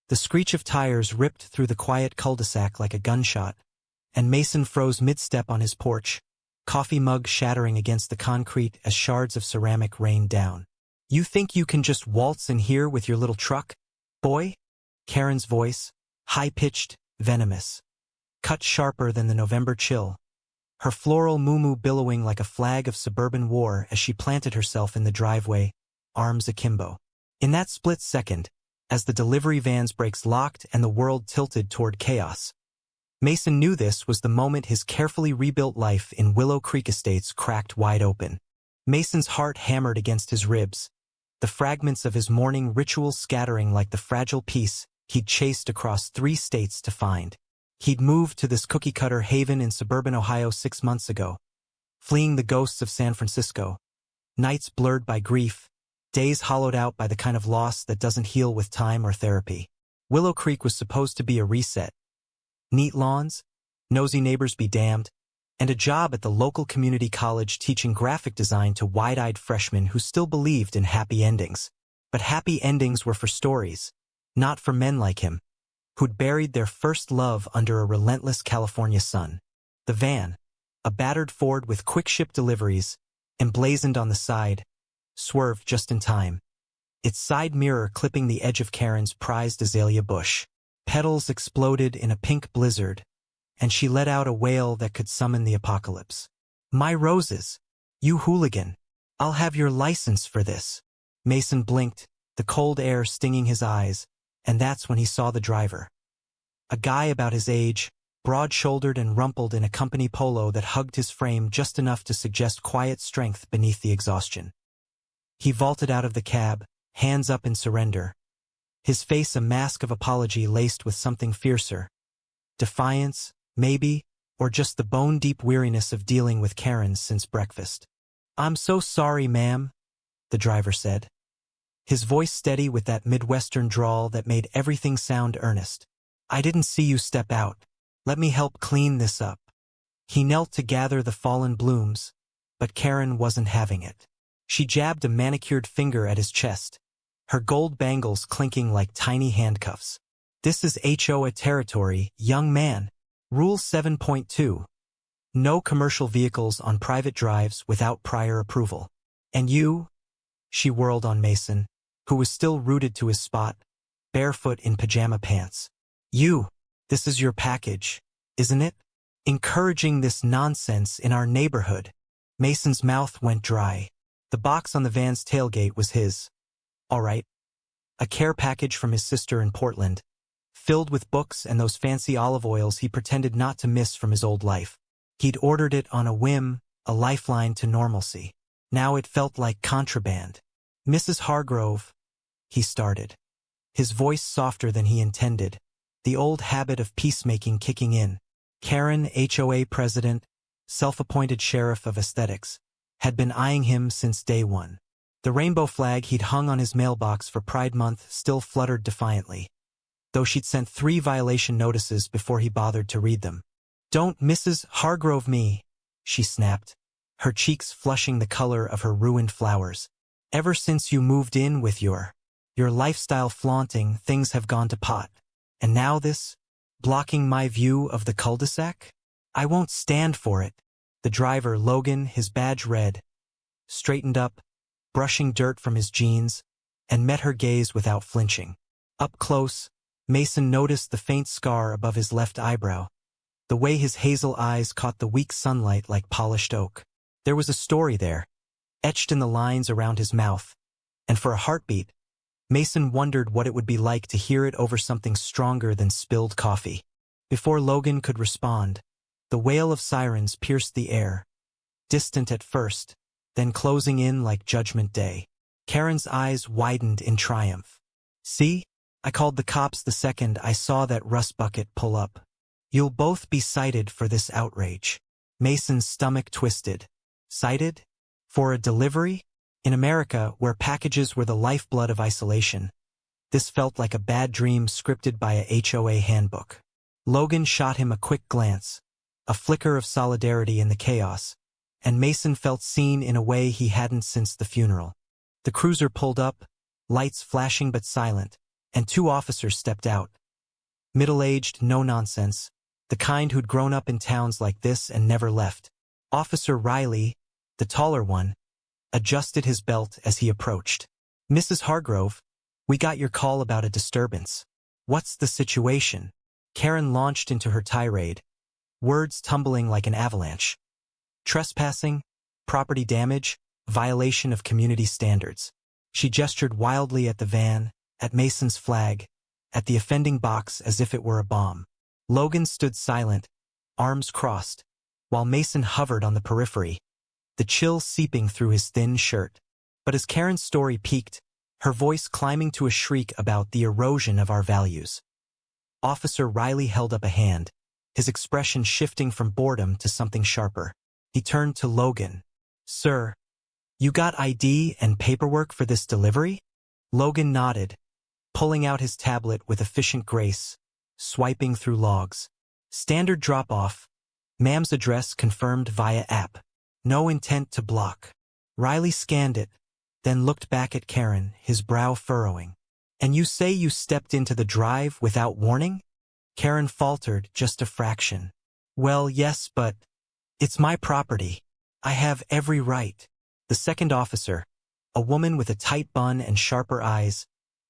The screech of tires ripped through the quiet cul-de-sac like a gunshot, and Mason froze mid-step on his porch, coffee mug shattering against the concrete as shards of ceramic rained down. "You think you can just waltz in here with your little truck, boy?" Karen's voice, high-pitched, venomous, cut sharper than the November chill, her floral muumuu billowing like a flag of suburban war as she planted herself in the driveway, arms akimbo. In that split second, as the delivery van's brakes locked and the world tilted toward chaos, Mason knew this was the moment his carefully rebuilt life in Willow Creek Estates cracked wide open. Mason's heart hammered against his ribs, the fragments of his morning rituals scattering like the fragile piece he'd chased across 3 states to find. He'd moved to this cookie-cutter haven in suburban Ohio 6 months ago, fleeing the ghosts of San Francisco, nights blurred by grief, days hollowed out by the kind of loss that doesn't heal with time or therapy. Willow Creek was supposed to be a reset. Neat lawns, nosy neighbors be damned, and a job at the local community college teaching graphic design to wide-eyed freshmen who still believed in happy endings. But happy endings were for stories, not for men like him, who'd buried their first love under a relentless California sun. The van, a battered Ford with quick-ship deliveries, emblazoned on the side, swerved just in time, its side mirror clipping the edge of Karen's prized azalea bush. Petals exploded in a pink blizzard, and she let out a wail that could summon the apocalypse. "My roses! You hooligan! I'll have your license for this." Mason blinked, the cold air stinging his eyes, and that's when he saw the driver. A guy about his age, broad-shouldered and rumpled in a company polo that hugged his frame just enough to suggest quiet strength beneath the exhaustion. He vaulted out of the cab, hands up in surrender, his face a mask of apology laced with something fiercer. Defiance, maybe, or just the bone-deep weariness of dealing with Karens since breakfast. "I'm so sorry, ma'am," the driver said, his voice steady with that Midwestern drawl that made everything sound earnest. "I didn't see you step out. Let me help clean this up." He knelt to gather the fallen blooms, but Karen wasn't having it. She jabbed a manicured finger at his chest, her gold bangles clinking like tiny handcuffs. "This is HOA territory, young man. Rule 7.2. No commercial vehicles on private drives without prior approval. And you?" She whirled on Mason, who was still rooted to his spot, barefoot in pajama pants. "You, this is your package, isn't it? Encouraging this nonsense in our neighborhood." Mason's mouth went dry. The box on the van's tailgate was his. All right. A care package from his sister in Portland, filled with books and those fancy olive oils he pretended not to miss from his old life. He'd ordered it on a whim, a lifeline to normalcy. Now it felt like contraband. "Mrs. Hargrove," he started, his voice softer than he intended, the old habit of peacemaking kicking in. Karen, HOA president, self-appointed sheriff of aesthetics, had been eyeing him since day one. The rainbow flag he'd hung on his mailbox for Pride Month still fluttered defiantly, though she'd sent 3 violation notices before he bothered to read them. "Don't Mrs. Hargrove me," she snapped, her cheeks flushing the color of her ruined flowers. "Ever since you moved in with your lifestyle flaunting, things have gone to pot. And now this, blocking my view of the cul-de-sac? I won't stand for it." The driver, Logan, his badge red, straightened up, brushing dirt from his jeans, and met her gaze without flinching. Up close, Mason noticed the faint scar above his left eyebrow, the way his hazel eyes caught the weak sunlight like polished oak. There was a story there, etched in the lines around his mouth, and for a heartbeat, Mason wondered what it would be like to hear it over something stronger than spilled coffee. Before Logan could respond, the wail of sirens pierced the air, distant at first, then closing in like Judgment Day. Karen's eyes widened in triumph. "See? I called the cops the second I saw that rust bucket pull up. You'll both be cited for this outrage." Mason's stomach twisted. Cited? For a delivery? In America, where packages were the lifeblood of isolation, this felt like a bad dream scripted by a HOA handbook. Logan shot him a quick glance, a flicker of solidarity in the chaos, and Mason felt seen in a way he hadn't since the funeral. The cruiser pulled up, lights flashing but silent, and 2 officers stepped out. Middle-aged, no-nonsense, the kind who'd grown up in towns like this and never left. Officer Riley, the taller one, adjusted his belt as he approached. "Mrs. Hargrove, we got your call about a disturbance. What's the situation?" Karen launched into her tirade, words tumbling like an avalanche. Trespassing, property damage, violation of community standards. She gestured wildly at the van, at Mason's flag, at the offending box as if it were a bomb. Logan stood silent, arms crossed, while Mason hovered on the periphery, the chill seeping through his thin shirt. But as Karen's story peaked, her voice climbing to a shriek about the erosion of our values. Officer Riley held up a hand, his expression shifting from boredom to something sharper. He turned to Logan. "Sir, you got ID and paperwork for this delivery?" Logan nodded, pulling out his tablet with efficient grace, swiping through logs. "Standard drop-off. Ma'am's address confirmed via app. No intent to block." Riley scanned it, then looked back at Karen, his brow furrowing. "And you say you stepped into the drive without warning?" Karen faltered just a fraction. "Well, yes, but it's my property. I have every right." The second officer, a woman with a tight bun and sharper eyes,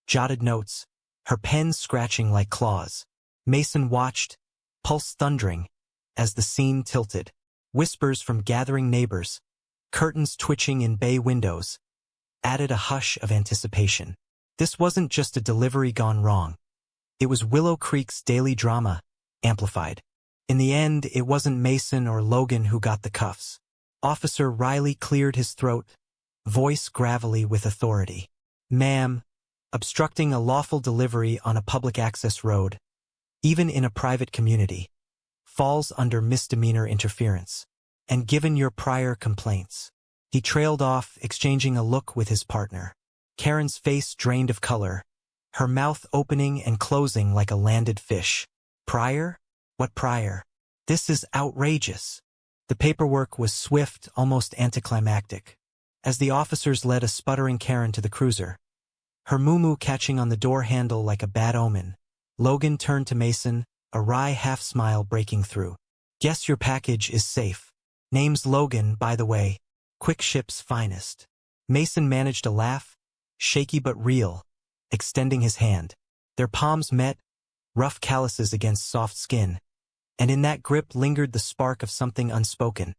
jotted notes, her pen scratching like claws. Mason watched, pulse thundering, as the scene tilted. Whispers from gathering neighbors, curtains twitching in bay windows, added a hush of anticipation. This wasn't just a delivery gone wrong. It was Willow Creek's daily drama, amplified. In the end, it wasn't Mason or Logan who got the cuffs. Officer Riley cleared his throat, voice gravelly with authority. "Ma'am, obstructing a lawful delivery on a public access road, even in a private community, falls under misdemeanor interference. And given your prior complaints." He trailed off, exchanging a look with his partner. Karen's face drained of color, her mouth opening and closing like a landed fish. "Prior? What prior? This is outrageous." The paperwork was swift, almost anticlimactic. As the officers led a sputtering Karen to the cruiser, her moo-moo catching on the door handle like a bad omen, Logan turned to Mason, a wry half-smile breaking through. "Guess your package is safe. Name's Logan, by the way. Quick Ship's finest." Mason managed a laugh, shaky but real, extending his hand. Their palms met, rough calluses against soft skin, and in that grip lingered the spark of something unspoken.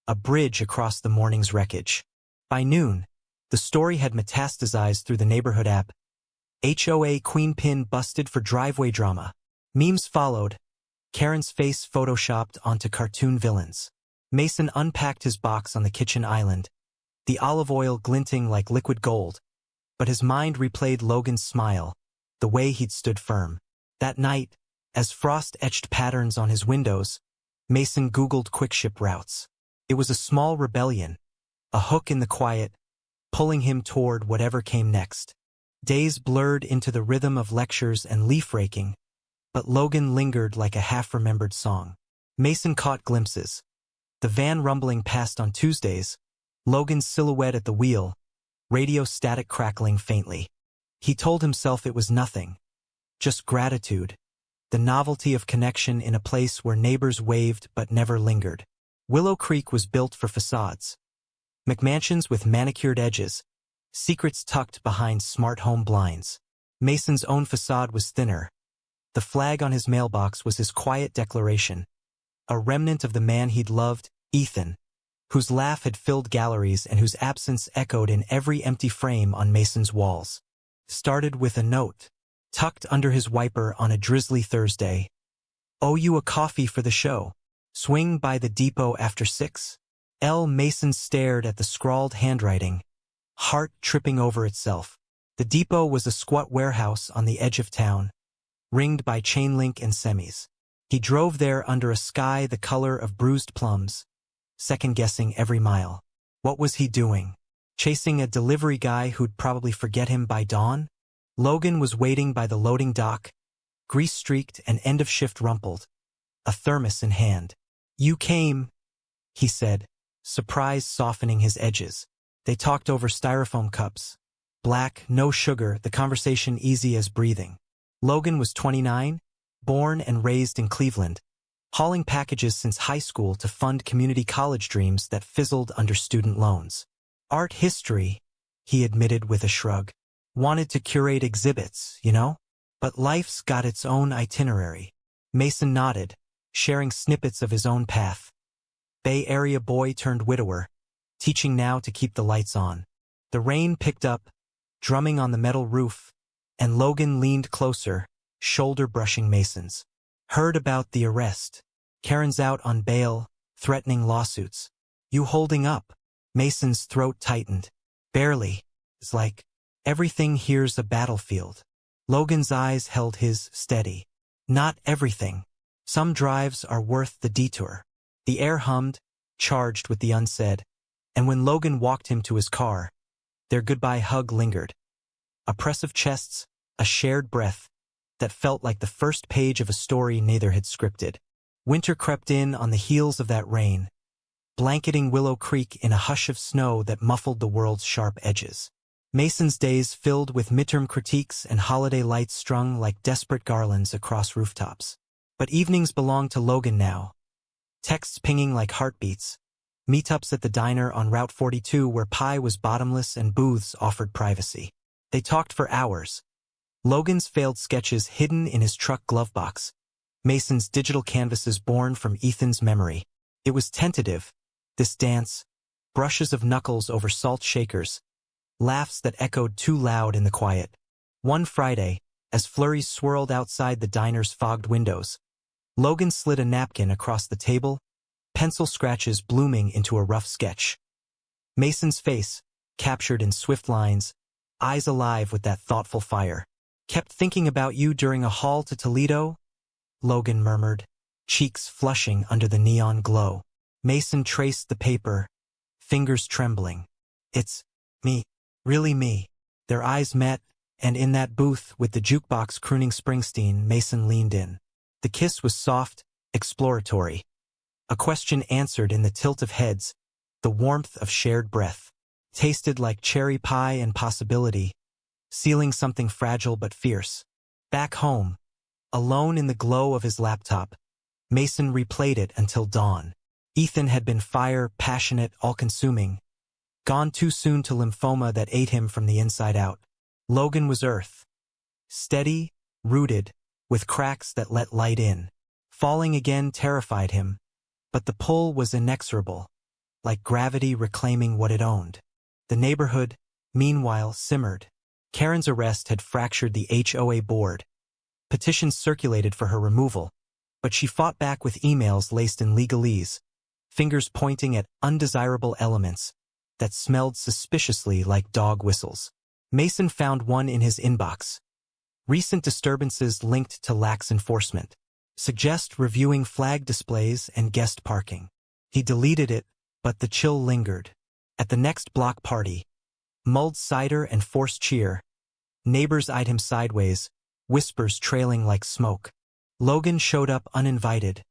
A bridge across the morning's wreckage. By noon, the story had metastasized through the neighborhood app. HOA Queen Pin busted for driveway drama. Memes followed, Karen's face photoshopped onto cartoon villains. Mason unpacked his box on the kitchen island, the olive oil glinting like liquid gold, but his mind replayed Logan's smile, the way he'd stood firm. That night, as frost etched patterns on his windows, Mason Googled quickship routes. It was a small rebellion, a hook in the quiet, pulling him toward whatever came next. Days blurred into the rhythm of lectures and leaf raking, but Logan lingered like a half-remembered song. Mason caught glimpses. The van rumbling past on Tuesdays, Logan's silhouette at the wheel, radio static crackling faintly. He told himself it was nothing, just gratitude, the novelty of connection in a place where neighbors waved but never lingered. Willow Creek was built for facades. McMansions with manicured edges, secrets tucked behind smart home blinds. Mason's own facade was thinner. The flag on his mailbox was his quiet declaration, a remnant of the man he'd loved, Ethan, whose laugh had filled galleries and whose absence echoed in every empty frame on Mason's walls. Started with a note, tucked under his wiper on a drizzly Thursday. "Owe you a coffee for the show. Swing by the depot after 6. L. Mason stared at the scrawled handwriting, heart tripping over itself. The depot was a squat warehouse on the edge of town, ringed by chain link and semis. He drove there under a sky the color of bruised plums, second-guessing every mile. What was he doing? Chasing a delivery guy who'd probably forget him by dawn? Logan was waiting by the loading dock, grease-streaked and end-of-shift rumpled, a thermos in hand. "You came," he said, surprise softening his edges. They talked over styrofoam cups, black, no sugar, the conversation easy as breathing. Logan was 29, born and raised in Cleveland, hauling packages since high school to fund community college dreams that fizzled under student loans. Art history, he admitted with a shrug. Wanted to curate exhibits, you know? But life's got its own itinerary. Mason nodded, sharing snippets of his own path. Bay Area boy turned widower, teaching now to keep the lights on. The rain picked up, drumming on the metal roof, and Logan leaned closer, shoulder-brushing Mason's. Heard about the arrest. Karen's out on bail, threatening lawsuits. You holding up? Mason's throat tightened. Barely. It's like, everything here's a battlefield. Logan's eyes held his steady. Not everything. Some drives are worth the detour. The air hummed, charged with the unsaid, and when Logan walked him to his car, their goodbye hug lingered. A press of chests, a shared breath, that felt like the first page of a story neither had scripted. Winter crept in on the heels of that rain, blanketing Willow Creek in a hush of snow that muffled the world's sharp edges. Mason's days filled with midterm critiques and holiday lights strung like desperate garlands across rooftops. But evenings belonged to Logan now. Texts pinging like heartbeats. Meetups at the diner on Route 42 where pie was bottomless and booths offered privacy. They talked for hours. Logan's failed sketches hidden in his truck glove box. Mason's digital canvases born from Ethan's memory. It was tentative, this dance, brushes of knuckles over salt shakers, laughs that echoed too loud in the quiet. One Friday, as flurries swirled outside the diner's fogged windows, Logan slid a napkin across the table, pencil scratches blooming into a rough sketch. Mason's face, captured in swift lines, eyes alive with that thoughtful fire. Kept thinking about you during a haul to Toledo? Logan murmured, cheeks flushing under the neon glow. Mason traced the paper, fingers trembling. It's me, really me. Their eyes met, and in that booth with the jukebox crooning Springsteen, Mason leaned in. The kiss was soft, exploratory. A question answered in the tilt of heads, the warmth of shared breath. Tasted like cherry pie and possibility, sealing something fragile but fierce. Back home, alone in the glow of his laptop, Mason replayed it until dawn. Ethan had been fire, passionate, all-consuming. Gone too soon to lymphoma that ate him from the inside out. Logan was earth. Steady, rooted, with cracks that let light in. Falling again terrified him, but the pull was inexorable, like gravity reclaiming what it owned. The neighborhood, meanwhile, simmered. Karen's arrest had fractured the HOA board. Petitions circulated for her removal, but she fought back with emails laced in legalese, fingers pointing at undesirable elements that smelled suspiciously like dog whistles. Mason found one in his inbox. Recent disturbances linked to lax enforcement. Suggest reviewing flag displays and guest parking. He deleted it, but the chill lingered. At the next block party, mulled cider and forced cheer, neighbors eyed him sideways, whispers trailing like smoke. Logan showed up uninvited,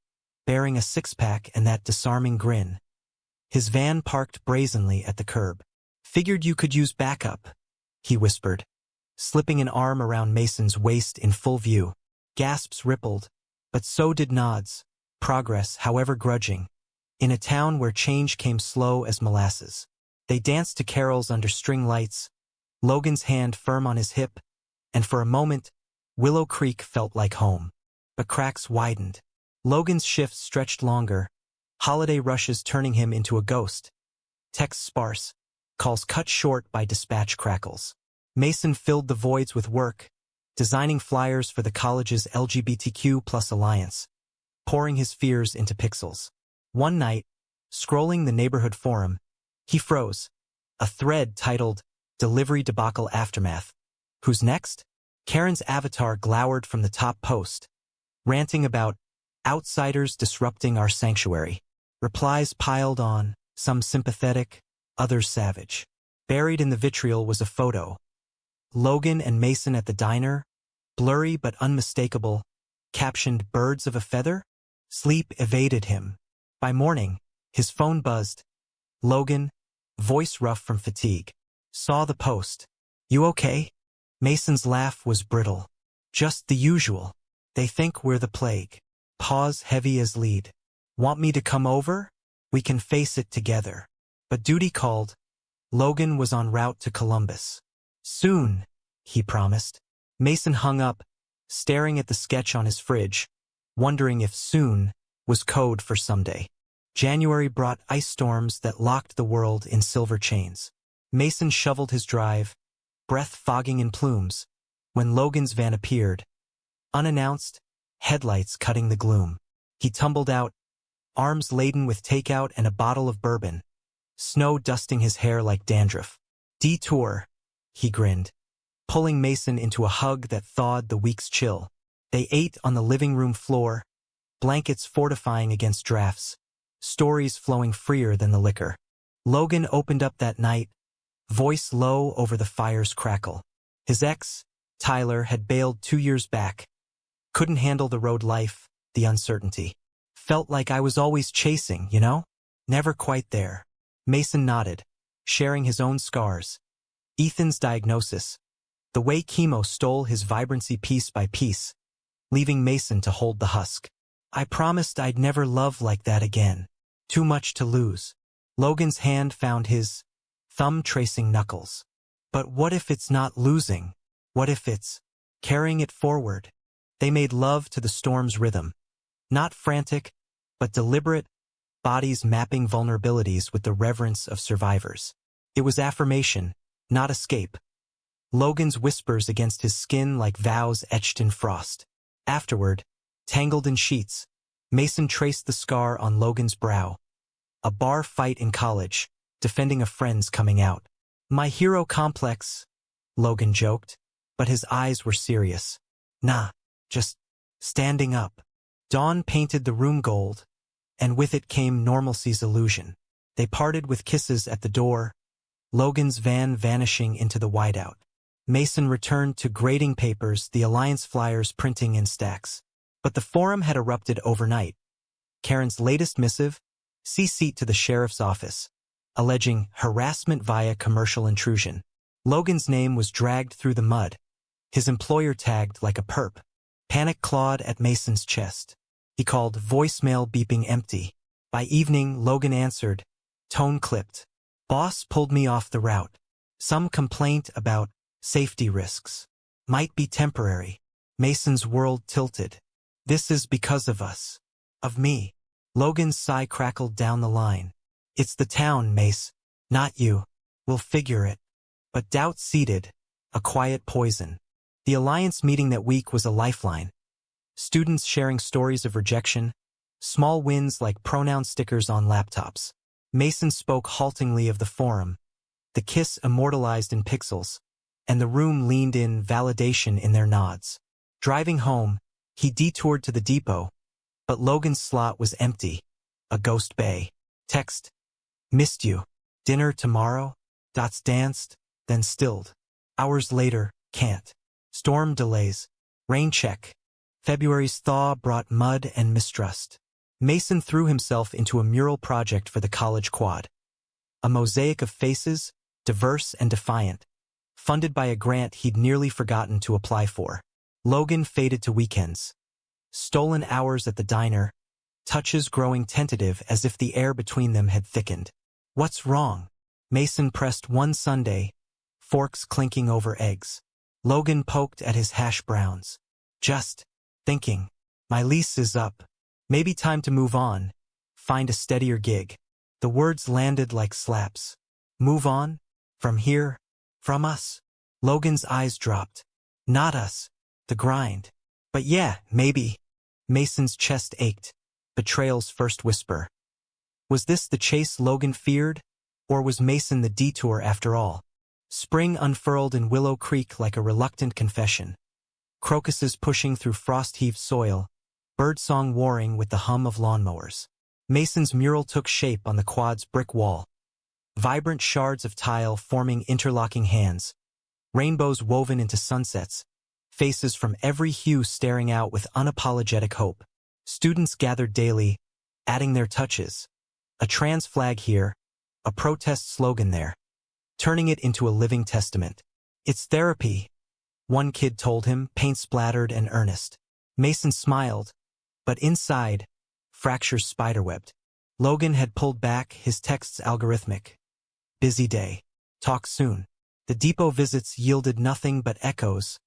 bearing a six-pack and that disarming grin. His van parked brazenly at the curb. Figured you could use backup, he whispered, slipping an arm around Mason's waist in full view. Gasps rippled, but so did nods, progress, however grudging, in a town where change came slow as molasses. They danced to carols under string lights, Logan's hand firm on his hip, and for a moment, Willow Creek felt like home. But cracks widened. Logan's shifts stretched longer, holiday rushes turning him into a ghost. Texts sparse, calls cut short by dispatch crackles. Mason filled the voids with work, designing flyers for the college's LGBTQ+ alliance, pouring his fears into pixels. One night, scrolling the neighborhood forum, he froze. A thread titled, Delivery Debacle Aftermath. Who's next? Karen's avatar glowered from the top post, ranting about outsiders disrupting our sanctuary. Replies piled on, some sympathetic, others savage. Buried in the vitriol was a photo. Logan and Mason at the diner, blurry but unmistakable, captioned birds of a feather? Sleep evaded him. By morning, his phone buzzed. Logan, voice rough from fatigue, saw the post. You okay? Mason's laugh was brittle. Just the usual. They think we're the plague. Pause heavy as lead. Want me to come over? We can face it together. But duty called. Logan was en route to Columbus. Soon, he promised. Mason hung up, staring at the sketch on his fridge, wondering if soon was code for someday. January brought ice storms that locked the world in silver chains. Mason shoveled his drive, breath fogging in plumes, when Logan's van appeared. Unannounced, headlights cutting the gloom. He tumbled out, arms laden with takeout and a bottle of bourbon, snow dusting his hair like dandruff. Detour, he grinned, pulling Mason into a hug that thawed the week's chill. They ate on the living room floor, blankets fortifying against drafts, stories flowing freer than the liquor. Logan opened up that night, voice low over the fire's crackle. His ex, Tyler, had bailed 2 years back. Couldn't handle the road life, the uncertainty. Felt like I was always chasing, you know? Never quite there. Mason nodded, sharing his own scars. Ethan's diagnosis. The way chemo stole his vibrancy piece by piece, leaving Mason to hold the husk. I promised I'd never love like that again. Too much to lose. Logan's hand found his, thumb tracing knuckles. But what if it's not losing? What if it's carrying it forward? They made love to the storm's rhythm. Not frantic, but deliberate, bodies mapping vulnerabilities with the reverence of survivors. It was affirmation, not escape. Logan's whispers against his skin like vows etched in frost. Afterward, tangled in sheets, Mason traced the scar on Logan's brow. A bar fight in college, defending a friend's coming out. My hero complex, Logan joked, but his eyes were serious. Nah, just standing up. Dawn painted the room gold, and with it came normalcy's illusion. They parted with kisses at the door, Logan's van vanishing into the whiteout. Mason returned to grading papers, the Alliance flyers printing in stacks. But the forum had erupted overnight. Karen's latest missive, CC'd to the sheriff's office, alleging harassment via commercial intrusion. Logan's name was dragged through the mud, his employer tagged like a perp. Panic clawed at Mason's chest. He called, voicemail beeping empty. By evening, Logan answered, tone clipped. Boss pulled me off the route. Some complaint about safety risks. Might be temporary. Mason's world tilted. This is because of us. Of me. Logan's sigh crackled down the line. It's the town, Mace. Not you. We'll figure it. But doubt seeded, a quiet poison. The Alliance meeting that week was a lifeline. Students sharing stories of rejection, small wins like pronoun stickers on laptops. Mason spoke haltingly of the forum, the kiss immortalized in pixels, and the room leaned in validation in their nods. Driving home, he detoured to the depot, but Logan's slot was empty, a ghost bay. Text, missed you. Dinner tomorrow? Dots danced, then stilled. Hours later, can't. Storm delays. Rain check. February's thaw brought mud and mistrust. Mason threw himself into a mural project for the college quad. A mosaic of faces, diverse and defiant, funded by a grant he'd nearly forgotten to apply for. Logan faded to weekends. Stolen hours at the diner, touches growing tentative as if the air between them had thickened. What's wrong? Mason pressed one Sunday, forks clinking over eggs. Logan poked at his hash browns. Just thinking. My lease is up. Maybe time to move on. Find a steadier gig. The words landed like slaps. Move on? From here? From us? Logan's eyes dropped. Not us. The grind. But yeah, maybe. Mason's chest ached. Betrayal's first whisper. Was this the chase Logan feared? Or was Mason the detour after all? Spring unfurled in Willow Creek like a reluctant confession. Crocuses pushing through frost-heaved soil, birdsong warring with the hum of lawnmowers. Mason's mural took shape on the quad's brick wall. Vibrant shards of tile forming interlocking hands. Rainbows woven into sunsets. Faces from every hue staring out with unapologetic hope. Students gathered daily, adding their touches. A trans flag here, a protest slogan there. Turning it into a living testament. It's therapy, one kid told him, paint-splattered and earnest. Mason smiled, but inside, fractures spiderwebbed. Logan had pulled back, his texts algorithmic. Busy day. Talk soon. The depot visits yielded nothing but echoes.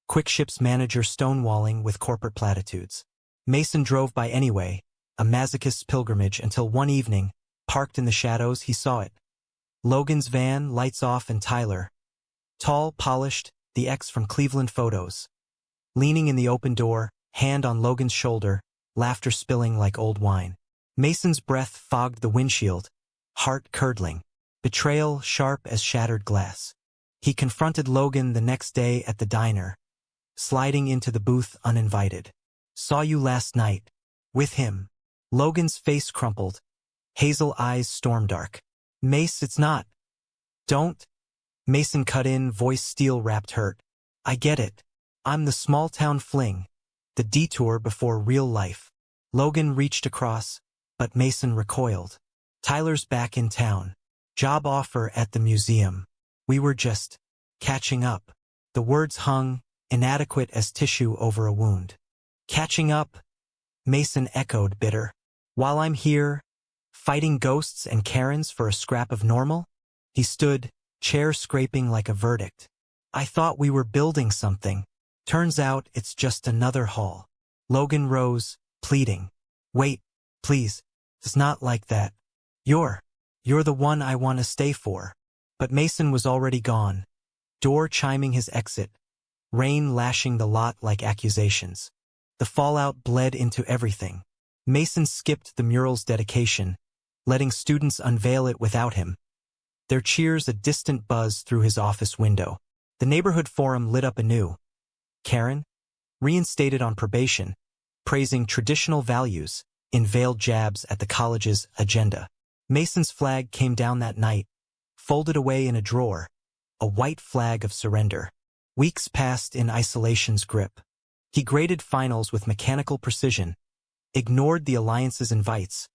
Quick Ship's manager stonewalling with corporate platitudes. Mason drove by anyway, a masochist's pilgrimage, until one evening, parked in the shadows, he saw it. Logan's van, lights off, and Tyler. Tall, polished, the ex from Cleveland photos. Leaning in the open door, hand on Logan's shoulder, laughter spilling like old wine. Mason's breath fogged the windshield, heart curdling, betrayal sharp as shattered glass. He confronted Logan the next day at the diner, sliding into the booth uninvited. Saw you last night. With him. Logan's face crumpled, hazel eyes storm-dark. Mace, it's not. Don't. Mason cut in, voice steel-wrapped hurt. I get it. I'm the small-town fling, the detour before real life. Logan reached across, but Mason recoiled. Tyler's back in town. Job offer at the museum. We were just catching up. The words hung, inadequate as tissue over a wound. Catching up? Mason echoed, bitter. While I'm here, fighting ghosts and Karens for a scrap of normal? He stood, chair scraping like a verdict. I thought we were building something. Turns out it's just another hall. Logan rose, pleading. Wait, please. It's not like that. You're the one I want to stay for. But Mason was already gone. Door chiming his exit. Rain lashing the lot like accusations. The fallout bled into everything. Mason skipped the mural's dedication, letting students unveil it without him. Their cheers a distant buzz through his office window. The neighborhood forum lit up anew. Karen, reinstated on probation, praising traditional values in veiled jabs at the college's agenda. Mason's flag came down that night, folded away in a drawer, a white flag of surrender. Weeks passed in isolation's grip. He graded finals with mechanical precision, ignored the alliance's invites,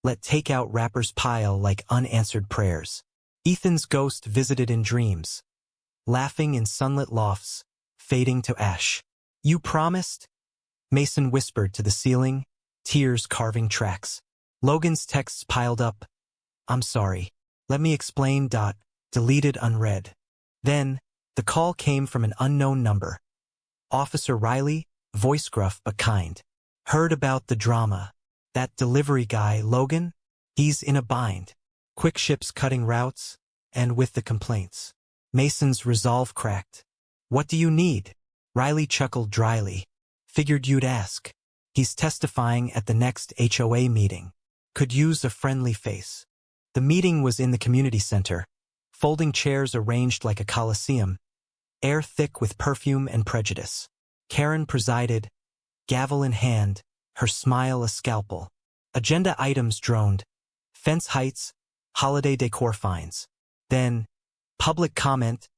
let takeout wrappers pile like unanswered prayers. Ethan's ghost visited in dreams, laughing in sunlit lofts, fading to ash. You promised? Mason whispered to the ceiling, tears carving tracks. Logan's texts piled up. I'm sorry. Let me explain. Deleted unread. Then, the call came from an unknown number. Officer Riley, voice gruff but kind. Heard about the drama. That delivery guy, Logan? He's in a bind. Quick Ship's cutting routes, and with the complaints. Mason's resolve cracked. What do you need? Riley chuckled dryly. Figured you'd ask. He's testifying at the next HOA meeting. Could use a friendly face. The meeting was in the community center. Folding chairs arranged like a coliseum. Air thick with perfume and prejudice. Karen presided, gavel in hand, her smile a scalpel. Agenda items droned. Fence heights, holiday decor finds. Then, public comment,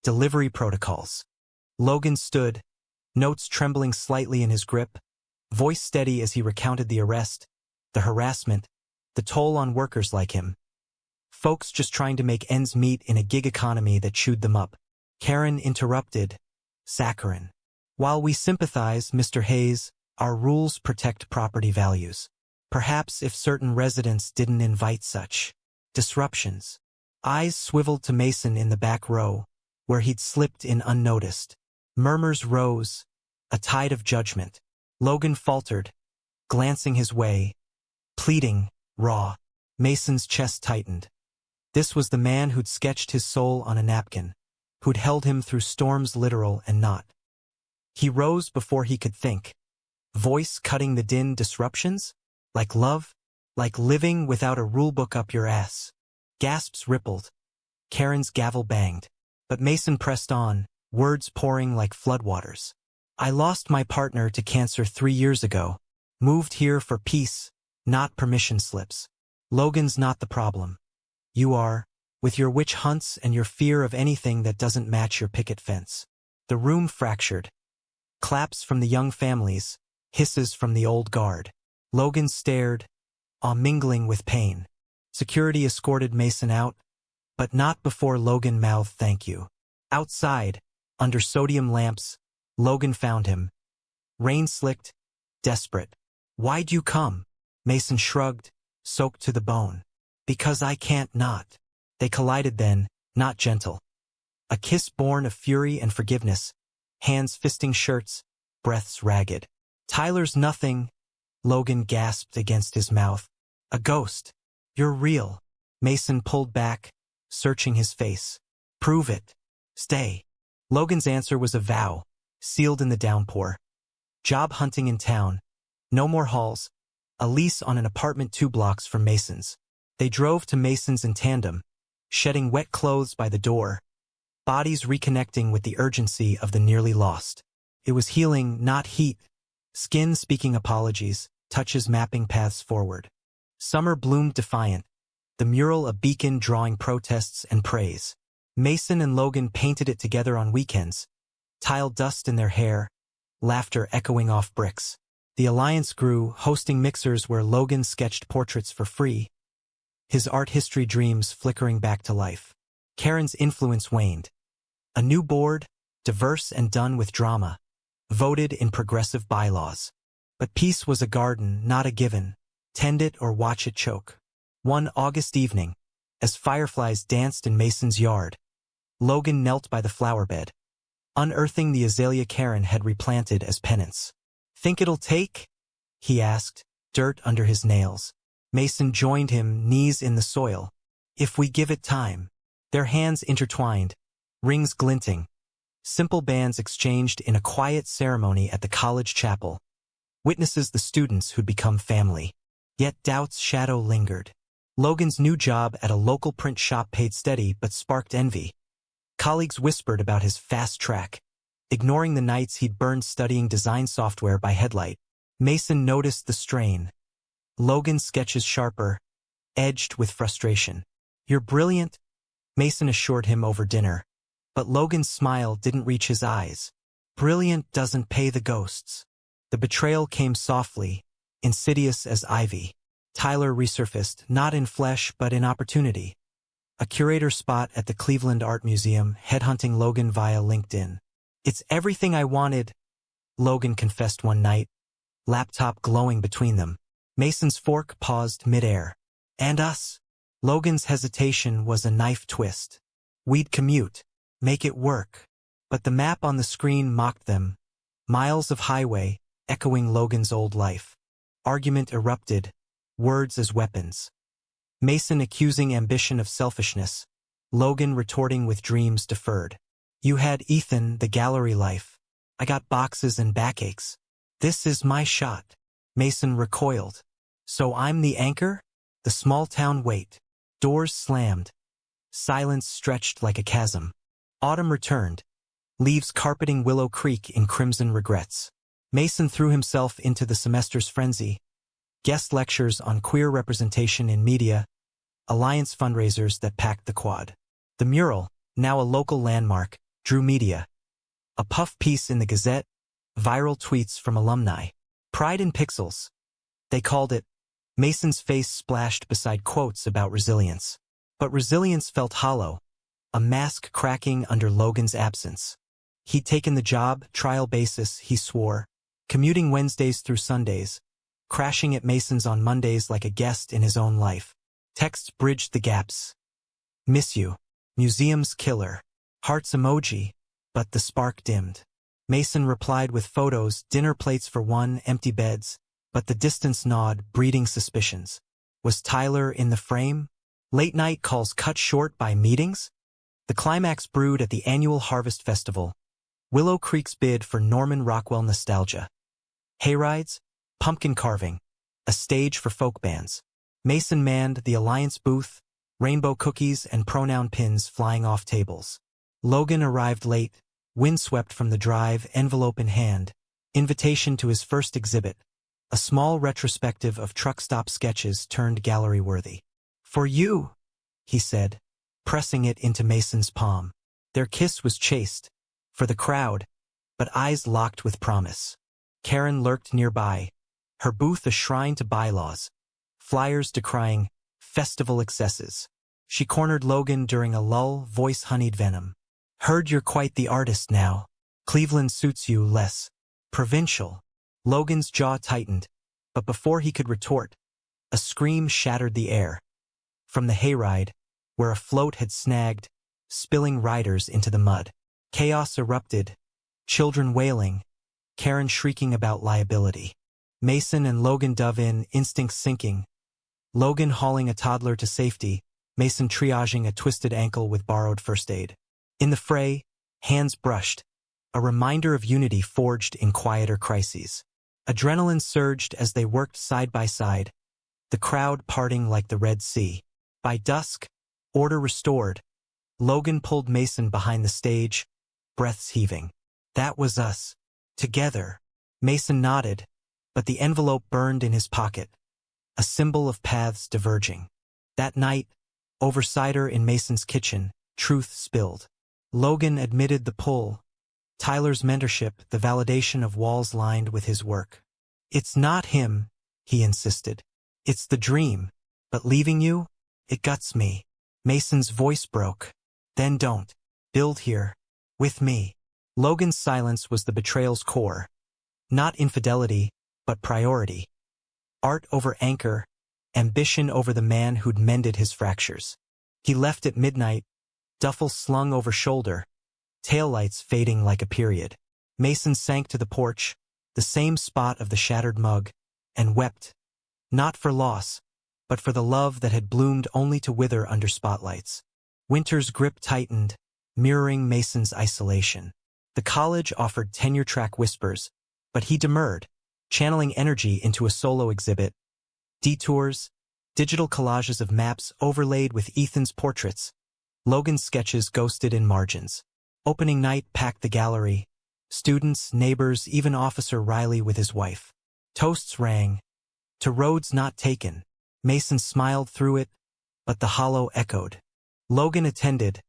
delivery protocols. Logan stood, notes trembling slightly in his grip, voice steady as he recounted the arrest, the harassment, the toll on workers like him. Folks just trying to make ends meet in a gig economy that chewed them up. Karen interrupted, saccharine. While we sympathize, Mr. Hayes, our rules protect property values. Perhaps if certain residents didn't invite such disruptions. Eyes swiveled to Mason in the back row, where he'd slipped in unnoticed. Murmurs rose, a tide of judgment. Logan faltered, glancing his way, pleading, raw. Mason's chest tightened. This was the man who'd sketched his soul on a napkin, who'd held him through storms literal and not. He rose before he could think. Voice cutting the din. Disruptions? Like love? Like living without a rulebook up your ass? Gasps rippled. Karen's gavel banged. But Mason pressed on, words pouring like floodwaters. I lost my partner to cancer 3 years ago. Moved here for peace, not permission slips. Logan's not the problem. You are, with your witch hunts and your fear of anything that doesn't match your picket fence. The room fractured. Claps from the young families, hisses from the old guard. Logan stared, awe mingling with pain. Security escorted Mason out, but not before Logan mouthed thank you. Outside, under sodium lamps, Logan found him. Rain-slicked, desperate. "Why'd you come?" Mason shrugged, soaked to the bone. "Because I can't not." They collided then, not gentle. A kiss born of fury and forgiveness, hands fisting shirts, breaths ragged. "Tyler's nothing," Logan gasped against his mouth. "A ghost. You're real." Mason pulled back, searching his face. "Prove it. Stay." Logan's answer was a vow, sealed in the downpour. Job hunting in town. No more halls. A lease on an apartment 2 blocks from Mason's. They drove to Mason's in tandem, shedding wet clothes by the door, bodies reconnecting with the urgency of the nearly lost. It was healing, not heat. Skin speaking apologies, touches mapping paths forward. Summer bloomed defiant, the mural a beacon drawing protests and praise. Mason and Logan painted it together on weekends, tile dust in their hair, laughter echoing off bricks. The alliance grew, hosting mixers where Logan sketched portraits for free, his art history dreams flickering back to life. Karen's influence waned. A new board, diverse and done with drama, voted in progressive bylaws. But peace was a garden, not a given. Tend it or watch it choke. One August evening, as fireflies danced in Mason's yard, Logan knelt by the flower bed, unearthing the azalea Karen had replanted as penance. "Think it'll take?" he asked, dirt under his nails. Mason joined him, knees in the soil. "If we give it time." Their hands intertwined, rings glinting. Simple bands exchanged in a quiet ceremony at the college chapel. Witnesses the students who'd become family. Yet doubt's shadow lingered. Logan's new job at a local print shop paid steady but sparked envy. Colleagues whispered about his fast track, ignoring the nights he'd burned studying design software by headlight. Mason noticed the strain. Logan's sketches sharper, edged with frustration. "You're brilliant," Mason assured him over dinner. But Logan's smile didn't reach his eyes. "Brilliant doesn't pay the ghosts." The betrayal came softly, insidious as ivy. Tyler resurfaced, not in flesh but in opportunity. A curator spot at the Cleveland Art Museum, headhunting Logan via LinkedIn. "It's everything I wanted," Logan confessed one night, laptop glowing between them. Mason's fork paused midair. "And us?" Logan's hesitation was a knife twist. "We'd commute. Make it work." But the map on the screen mocked them. Miles of highway, echoing Logan's old life. Argument erupted, words as weapons. Mason accusing ambition of selfishness, Logan retorting with dreams deferred. "You had Ethan, the gallery life. I got boxes and backaches. This is my shot." Mason recoiled. "So I'm the anchor?" The small town wait. Doors slammed. Silence stretched like a chasm. Autumn returned, leaves carpeting Willow Creek in crimson regrets. Mason threw himself into the semester's frenzy. Guest lectures on queer representation in media, alliance fundraisers that packed the quad. The mural, now a local landmark, drew media. A puff piece in the Gazette, viral tweets from alumni. Pride in pixels. They called it. Mason's face splashed beside quotes about resilience. But resilience felt hollow, a mask cracking under Logan's absence. He'd taken the job, trial basis, he swore, commuting Wednesdays through Sundays, crashing at Mason's on Mondays like a guest in his own life. Texts bridged the gaps. "Miss you. Museum's killer." Hearts emoji, but the spark dimmed. Mason replied with photos, dinner plates for one, empty beds, but the distance gnawed, breeding suspicions. Was Tyler in the frame? Late night calls cut short by meetings? The climax brewed at the annual Harvest Festival. Willow Creek's bid for Norman Rockwell nostalgia. Hayrides, pumpkin carving, a stage for folk bands. Mason manned the Alliance booth, rainbow cookies and pronoun pins flying off tables. Logan arrived late, windswept from the drive, envelope in hand, invitation to his first exhibit, a small retrospective of truck stop sketches turned gallery-worthy. "For you," he said, pressing it into Mason's palm. Their kiss was chaste, for the crowd, but eyes locked with promise. Karen lurked nearby, her booth a shrine to bylaws, flyers decrying festival excesses. She cornered Logan during a lull, voice honeyed venom. Heard you're quite the artist now. Cleveland suits you less provincial. Logan's jaw tightened, but before he could retort, a scream shattered the air. From the hayride, where a float had snagged, spilling riders into the mud. Chaos erupted, children wailing, Karen shrieking about liability. Mason and Logan dove in, instincts sinking. Logan hauling a toddler to safety, Mason triaging a twisted ankle with borrowed first aid. In the fray, hands brushed, a reminder of unity forged in quieter crises. Adrenaline surged as they worked side by side, the crowd parting like the Red Sea. By dusk, order restored. Logan pulled Mason behind the stage, breaths heaving. That was us. Together. Mason nodded, but the envelope burned in his pocket, a symbol of paths diverging. That night, over cider in Mason's kitchen, truth spilled. Logan admitted the pull, Tyler's mentorship, the validation of walls lined with his work. It's not him, he insisted. It's the dream, but leaving you, it guts me. Mason's voice broke. Then don't. Build here. With me. Logan's silence was the betrayal's core. Not infidelity, but priority. Art over anchor, ambition over the man who'd mended his fractures. He left at midnight, duffel slung over shoulder, taillights fading like a period. Mason sank to the porch, the same spot of the shattered mug, and wept. Not for loss, but for the love that had bloomed only to wither under spotlights. Winter's grip tightened, mirroring Mason's isolation. The college offered tenure-track whispers, but he demurred, channeling energy into a solo exhibit. Detours, digital collages of maps overlaid with Ethan's portraits, Logan's sketches ghosted in margins. Opening night packed the gallery, students, neighbors, even Officer Riley with his wife. Toasts rang. To roads not taken. Mason smiled through it, but the hollow echoed. Logan attended,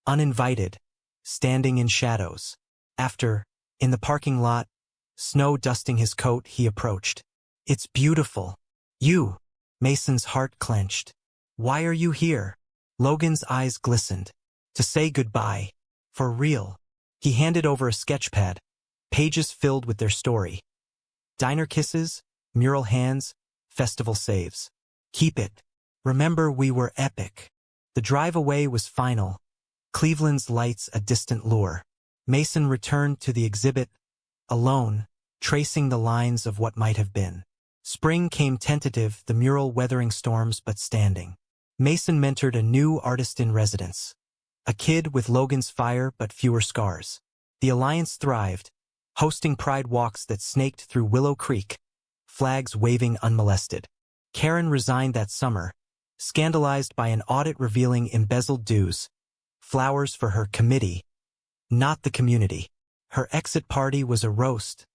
uninvited, standing in shadows. After, in the parking lot, snow dusting his coat, he approached. It's beautiful. You. Mason's heart clenched. Why are you here? Logan's eyes glistened. To say goodbye. For real. He handed over a sketchpad, pages filled with their story. Diner kisses, mural hands, festival saves. Keep it. Remember we were epic. The drive away was final. Cleveland's lights a distant lure. Mason returned to the exhibit, alone, tracing the lines of what might have been. Spring came tentative, the mural weathering storms but standing. Mason mentored a new artist in residence. A kid with Logan's fire but fewer scars. The alliance thrived, hosting pride walks that snaked through Willow Creek, flags waving unmolested. Karen resigned that summer, scandalized by an audit revealing embezzled dues. Flowers for her committee, not the community. Her exit party was a roast,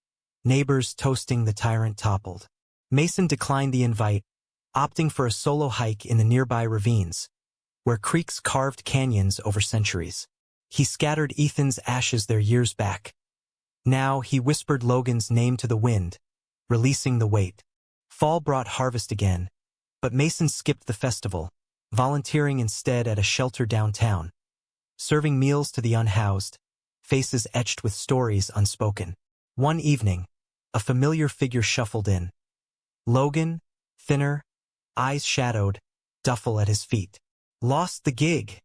neighbors toasting the tyrant toppled. Mason declined the invite, opting for a solo hike in the nearby ravines, where creeks carved canyons over centuries. He scattered Ethan's ashes there years back. Now he whispered Logan's name to the wind, releasing the weight. Fall brought harvest again, but Mason skipped the festival, volunteering instead at a shelter downtown, serving meals to the unhoused, faces etched with stories unspoken. One evening, a familiar figure shuffled in. Logan, thinner, eyes shadowed, duffel at his feet. Lost the gig,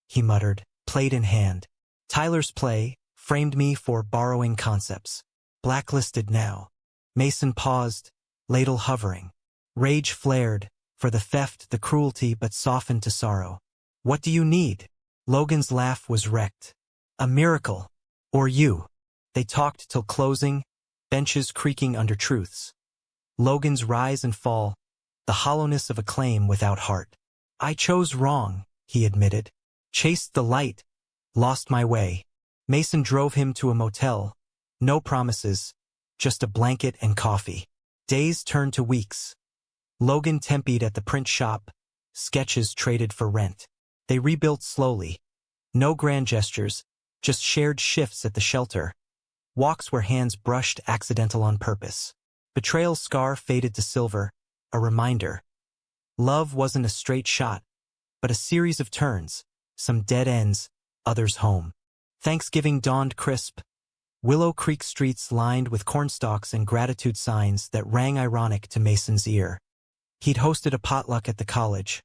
he muttered, plate in hand. Tyler's play framed me for borrowing concepts. Blacklisted now. Mason paused, ladle hovering. Rage flared, for the theft, the cruelty, but softened to sorrow. What do you need? Logan's laugh was wrecked. A miracle. Or you. They talked till closing, benches creaking under truths. Logan's rise and fall, the hollowness of a claim without heart. I chose wrong, he admitted. Chased the light, lost my way. Mason drove him to a motel. No promises, just a blanket and coffee. Days turned to weeks. Logan tempied at the print shop, sketches traded for rent. They rebuilt slowly. No grand gestures, just shared shifts at the shelter. Walks where hands brushed accidental on purpose. Betrayal's scar faded to silver, a reminder. Love wasn't a straight shot, but a series of turns, some dead ends, others home. Thanksgiving dawned crisp. Willow Creek streets lined with cornstalks and gratitude signs that rang ironic to Mason's ear. He'd hosted a potluck at the college.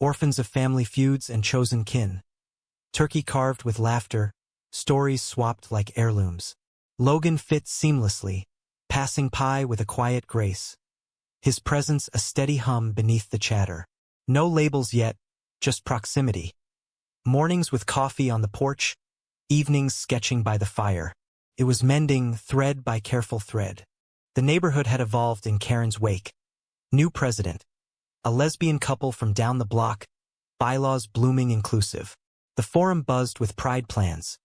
Orphans of family feuds and chosen kin. Turkey carved with laughter, stories swapped like heirlooms. Logan fit seamlessly, passing pie with a quiet grace. His presence a steady hum beneath the chatter. No labels yet, just proximity. Mornings with coffee on the porch, evenings sketching by the fire. It was mending thread by careful thread. The neighborhood had evolved in Karen's wake. New president. A lesbian couple from down the block, bylaws blooming inclusive. The forum buzzed with pride plans.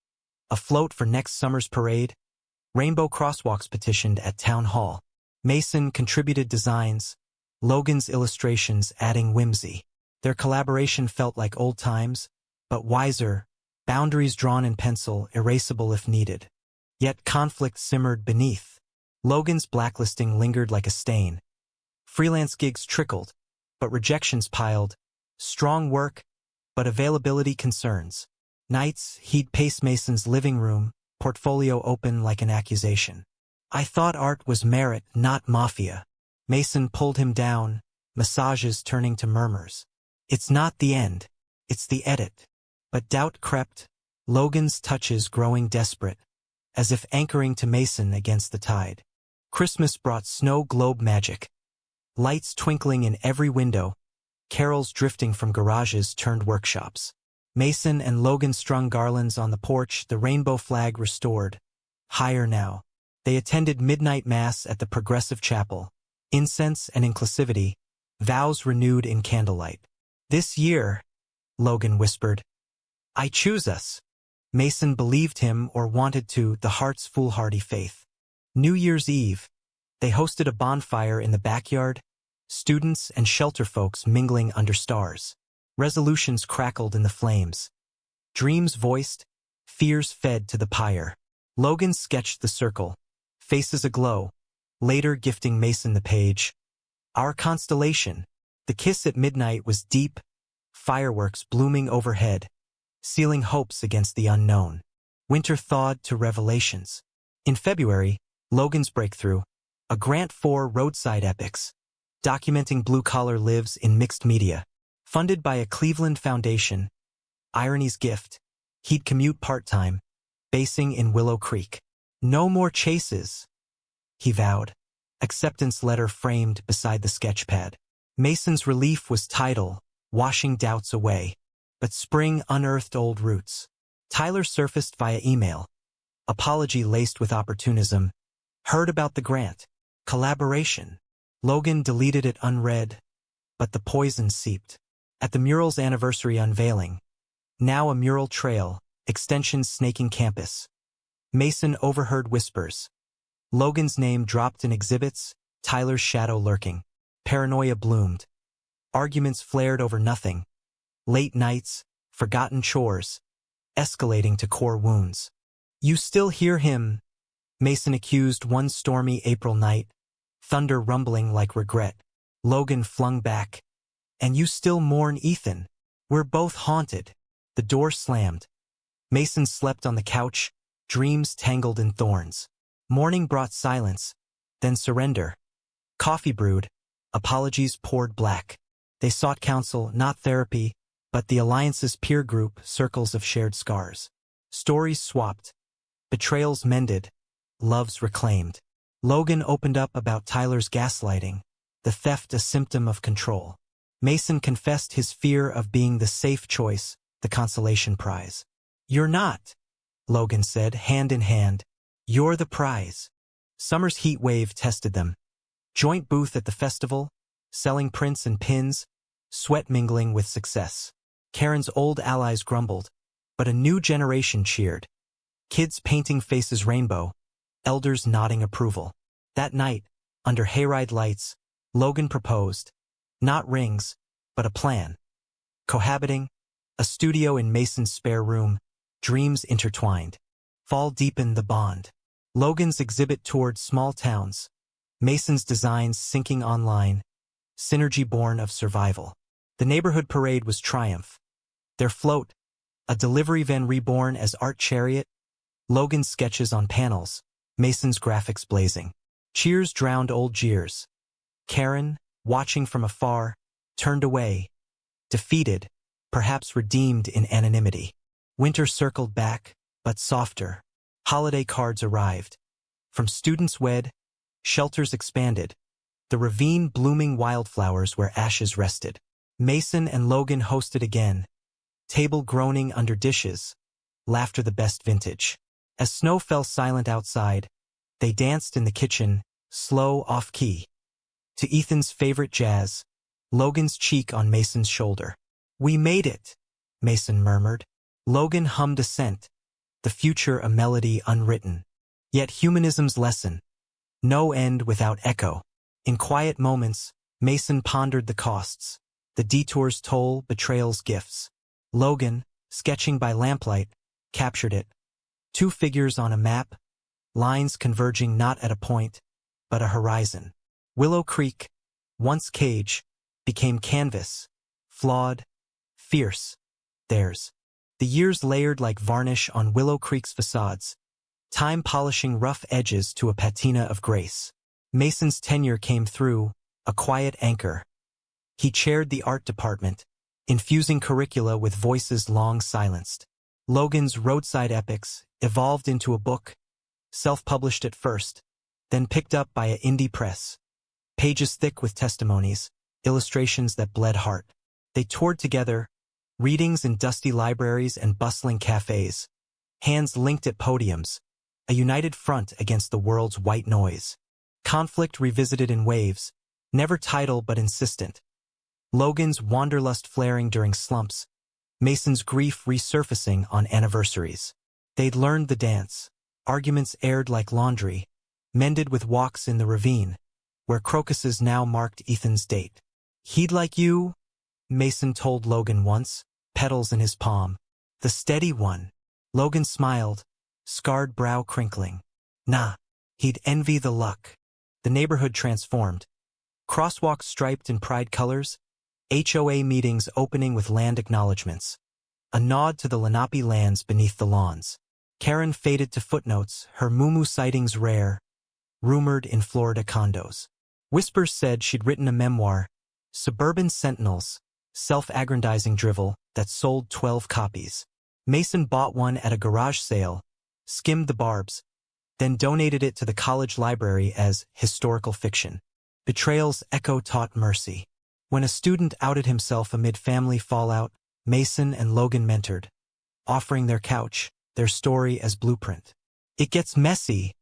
A float for next summer's parade. Rainbow crosswalks petitioned at town hall. Mason contributed designs. Logan's illustrations adding whimsy. Their collaboration felt like old times, but wiser, boundaries drawn in pencil, erasable if needed. Yet conflict simmered beneath. Logan's blacklisting lingered like a stain. Freelance gigs trickled, but rejections piled. Strong work, but availability concerns. Nights, he'd pace Mason's living room, portfolio open like an accusation. I thought art was merit, not mafia. Mason pulled him down, massages turning to murmurs. It's not the end, it's the edit. But doubt crept, Logan's touches growing desperate, as if anchoring to Mason against the tide. Christmas brought snow globe magic. Lights twinkling in every window, carols drifting from garages turned workshops. Mason and Logan strung garlands on the porch, the rainbow flag restored. Higher now. They attended midnight mass at the Progressive Chapel. Incense and inclusivity, vows renewed in candlelight. This year, Logan whispered, I choose us. Mason believed him or wanted to, the heart's foolhardy faith. New Year's Eve, they hosted a bonfire in the backyard, students and shelter folks mingling under stars. Resolutions crackled in the flames. Dreams voiced, fears fed to the pyre. Logan sketched the circle, faces aglow, later gifting Mason the page. Our constellation. The kiss at midnight was deep, fireworks blooming overhead, sealing hopes against the unknown. Winter thawed to revelations. In February, Logan's breakthrough, a grant for roadside epics, documenting blue-collar lives in mixed media. Funded by a Cleveland foundation, Irony's gift, he'd commute part-time, basing in Willow Creek. No more chases, he vowed. Acceptance letter framed beside the sketchpad. Mason's relief was tidal, washing doubts away. But spring unearthed old roots. Tyler surfaced via email. Apology laced with opportunism. Heard about the grant. Collaboration. Logan deleted it unread, but the poison seeped. At the mural's anniversary unveiling. Now a mural trail, extensions snaking campus. Mason overheard whispers. Logan's name dropped in exhibits, Tyler's shadow lurking. Paranoia bloomed. Arguments flared over nothing. Late nights, forgotten chores, escalating to core wounds. You still hear him, Mason accused one stormy April night, thunder rumbling like regret. Logan flung back. And you still mourn Ethan. We're both haunted. The door slammed. Mason slept on the couch, dreams tangled in thorns. Morning brought silence, then surrender. Coffee brewed, apologies poured black. They sought counsel, not therapy, but the Alliance's peer group, circles of shared scars. Stories swapped, betrayals mended, loves reclaimed. Logan opened up about Tyler's gaslighting, the theft a symptom of control. Mason confessed his fear of being the safe choice, the consolation prize. You're not, Logan said, hand in hand. You're the prize. Summer's heat wave tested them. Joint booth at the festival, selling prints and pins, sweat mingling with success. Karen's old allies grumbled, but a new generation cheered. Kids painting faces rainbow, elders nodding approval. That night, under hayride lights, Logan proposed. Not rings, but a plan. Cohabiting, a studio in Mason's spare room, dreams intertwined. Fall deepened the bond. Logan's exhibit toured small towns. Mason's designs sinking online, synergy born of survival. The neighborhood parade was triumph. Their float, a delivery van reborn as art chariot, Logan's sketches on panels, Mason's graphics blazing. Cheers drowned old jeers. Karen, watching from afar, turned away, defeated, perhaps redeemed in anonymity. Winter circled back, but softer. Holiday cards arrived. From students wed, shelters expanded, the ravine blooming wildflowers where ashes rested. Mason and Logan hosted again, table groaning under dishes, laughter the best vintage. As snow fell silent outside, they danced in the kitchen, slow, off-key. To Ethan's favorite jazz, Logan's cheek on Mason's shoulder. "We made it," Mason murmured. Logan hummed assent, the future a melody unwritten. Yet humanism's lesson, no end without echo. In quiet moments, Mason pondered the costs, the detour's toll, betrayal's gifts. Logan, sketching by lamplight, captured it. Two figures on a map, lines converging not at a point, but a horizon. Willow Creek, once cage, became canvas, flawed, fierce, theirs. The years layered like varnish on Willow Creek's facades, time polishing rough edges to a patina of grace. Mason's tenure came through, a quiet anchor. He chaired the art department, infusing curricula with voices long silenced. Logan's roadside epics evolved into a book, self-published at first, then picked up by an indie press. Pages thick with testimonies, illustrations that bled heart. They toured together, readings in dusty libraries and bustling cafes, hands linked at podiums, a united front against the world's white noise. Conflict revisited in waves, never tidal but insistent. Logan's wanderlust flaring during slumps, Mason's grief resurfacing on anniversaries. They'd learned the dance, arguments aired like laundry, mended with walks in the ravine, where crocuses now marked Ethan's date. "He'd like you," Mason told Logan once, petals in his palm. "The steady one." Logan smiled, scarred brow crinkling. "Nah, he'd envy the luck." The neighborhood transformed. Crosswalks striped in pride colors, HOA meetings opening with land acknowledgements. A nod to the Lenape lands beneath the lawns. Karen faded to footnotes, her muumuu sightings rare, rumored in Florida condos. Whispers said she'd written a memoir, Suburban Sentinels, self-aggrandizing drivel, that sold 12 copies. Mason bought one at a garage sale, skimmed the barbs, then donated it to the college library as historical fiction. Betrayal's echo taught mercy. When a student outed himself amid family fallout, Mason and Logan mentored, offering their couch, their story as blueprint. "It gets messy,"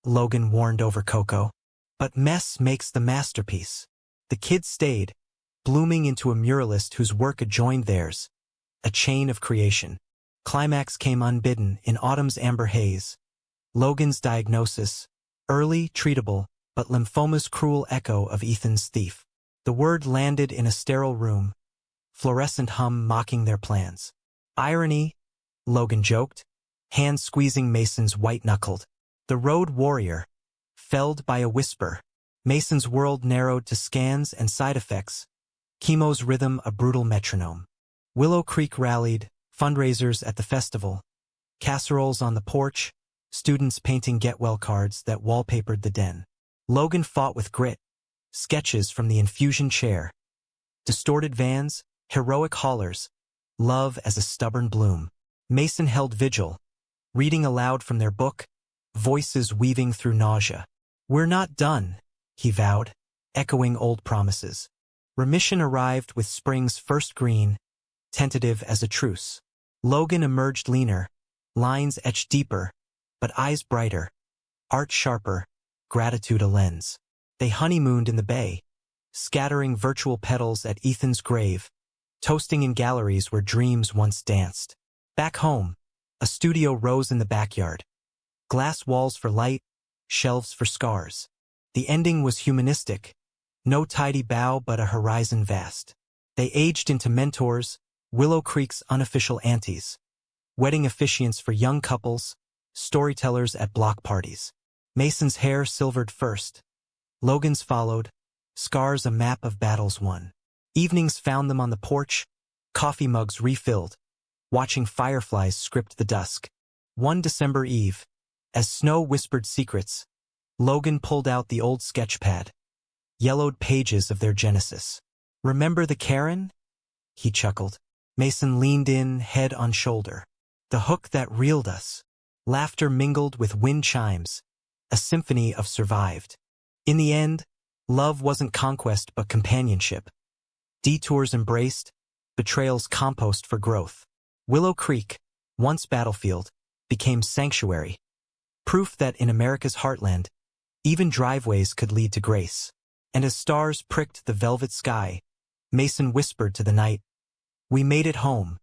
Logan warned over cocoa, "but mess makes the masterpiece." The kids stayed, blooming into a muralist whose work adjoined theirs, a chain of creation. Climax came unbidden in autumn's amber haze. Logan's diagnosis, early, treatable, but lymphoma's cruel echo of Ethan's thief. The word landed in a sterile room, fluorescent hum mocking their plans. "Irony," Logan joked, hand squeezing Mason's white-knuckled. The road warrior, felled by a whisper. Mason's world narrowed to scans and side effects, chemo's rhythm a brutal metronome. Willow Creek rallied, fundraisers at the festival, casseroles on the porch, students painting get-well cards that wallpapered the den. Logan fought with grit, sketches from the infusion chair. Distorted vans, heroic haulers, love as a stubborn bloom. Mason held vigil, reading aloud from their book, voices weaving through nausea. "We're not done," he vowed, echoing old promises. Remission arrived with spring's first green, tentative as a truce. Logan emerged leaner, lines etched deeper, but eyes brighter, art sharper, gratitude a lens. They honeymooned in the bay, scattering virtual petals at Ethan's grave, toasting in galleries where dreams once danced. Back home, a studio rose in the backyard. Glass walls for light, shelves for scars. The ending was humanistic, no tidy bow but a horizon vast. They aged into mentors, Willow Creek's unofficial aunties, wedding officiants for young couples, storytellers at block parties. Mason's hair silvered first. Logan's followed, scars a map of battles won. Evenings found them on the porch, coffee mugs refilled, watching fireflies script the dusk. One December eve, as snow whispered secrets, Logan pulled out the old sketch pad, yellowed pages of their genesis. "Remember the Karen?" he chuckled. Mason leaned in, head on shoulder. "The hook that reeled us." Laughter mingled with wind chimes, a symphony of survived. In the end, love wasn't conquest but companionship. Detours embraced, betrayals compost for growth. Willow Creek, once battlefield, became sanctuary. Proof that in America's heartland, even driveways could lead to grace. And as stars pricked the velvet sky, Mason whispered to the night, "We made it home."